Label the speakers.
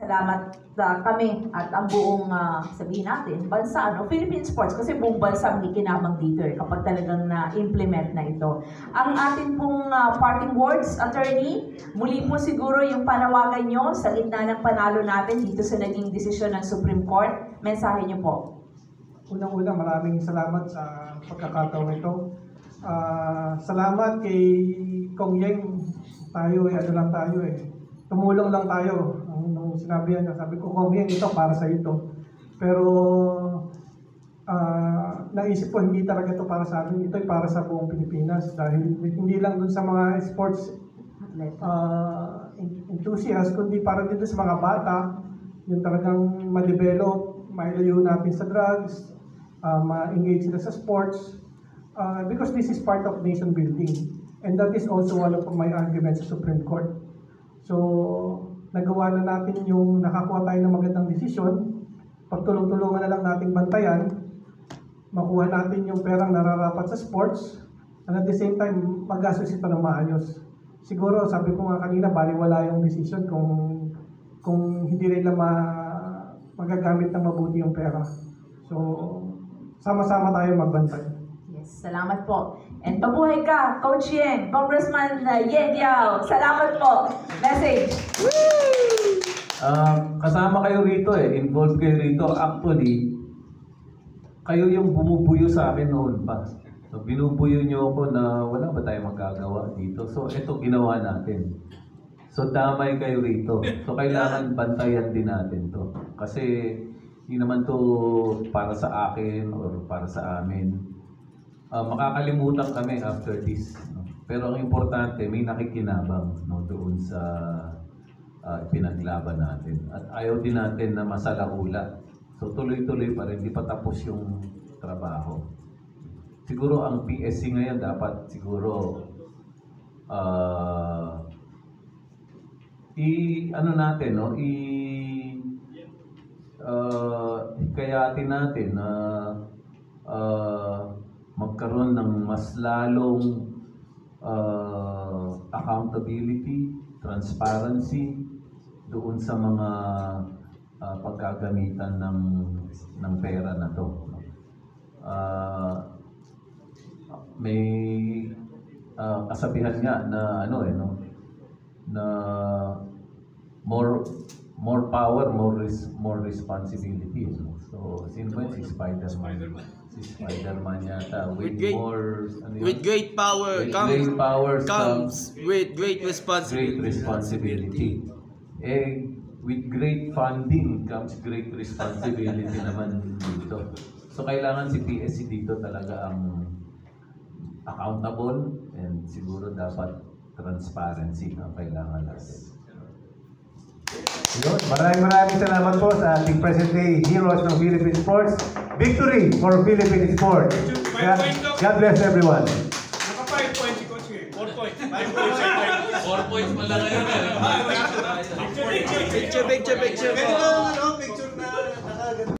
Speaker 1: Salamat kami at ang buong sabihin natin, bansa, Philippine sports, kasi buong bansa may kinabang dito kapag talagang na-implement na ito. Ang atin pong parting words, attorney, muli po siguro yung panawagan nyo sa gitna ng panalo natin dito sa naging desisyon ng Supreme Court. Mensahe nyo po.
Speaker 2: Unang-una, maraming salamat sa pagkakataon ito. Salamat kay Kong Yeng. Tayo tumulong lang tayo. Nung sinabi niya, sabi ko, Kong Yeng, ito para sa ito. Pero naisip ko, hindi talaga ito para sa amin. Ito ay para sa buong Pilipinas. Dahil hindi lang dun sa mga sports enthusiasts, kundi para dito sa mga bata, yung talagang ma-develop, mailayo natin sa drugs, ma-engage sila sa sports. Because this is part of nation building. And that is also one of my arguments sa Supreme Court. So, nagawa na natin yung nakakuha tayo ng magandang desisyon. Pagtulong-tulungan na lang nating bantayan, makuha natin yung perang nararapat sa sports, and at the same time, mag-gastos ito ng maayos. Siguro, sabi ko nga kanina, baliwala yung decision kung hindi rin lang magagamit ng mabuti yung pera. So, sama-sama tayo magbantay.
Speaker 1: Salamat po. And mabuhay ka, Coach Yeng, Congressman Yeng Diao. Salamat po. Message.
Speaker 3: Kasama kayo rito involved kayo rito. Actually, kayo yung bumubuyo sa akin noon pa. So, binubuyo nyo ako na wala ba tayong magagawa dito. So, ito ginawa natin. So, damay kayo rito. So, kailangan bantayan din natin to. Kasi, hindi naman to para sa akin or para sa amin. Makakalimutan kami after this. Pero ang importante, may nakikinabang doon sa pinaglaban natin. At ayaw din natin na masalaula. So tuloy-tuloy pa rin, hindi pa tapos yung trabaho. Siguro ang PSC ngayon dapat siguro hikayatin natin na magkaroon ng mas lalong accountability, transparency doon sa mga paggagamitan ng pera na to. May kasabihan nga na na more power, more responsibility. So, sino ba si Spider-Man? Si Spider-Man yata. With
Speaker 4: great power comes with great responsibility.
Speaker 3: With great funding comes great responsibility naman dito. So, kailangan si PSC dito talaga ang accountable and siguro dapat transparency ang kailangan natin.
Speaker 5: Maraming salamat po sa ating present day heroes ng Philippine Sports. Victory for Philippine Sports. God bless everyone.
Speaker 6: Naka 5 points si Coach 4 points. 5
Speaker 3: points pala ngayon.
Speaker 4: Picture.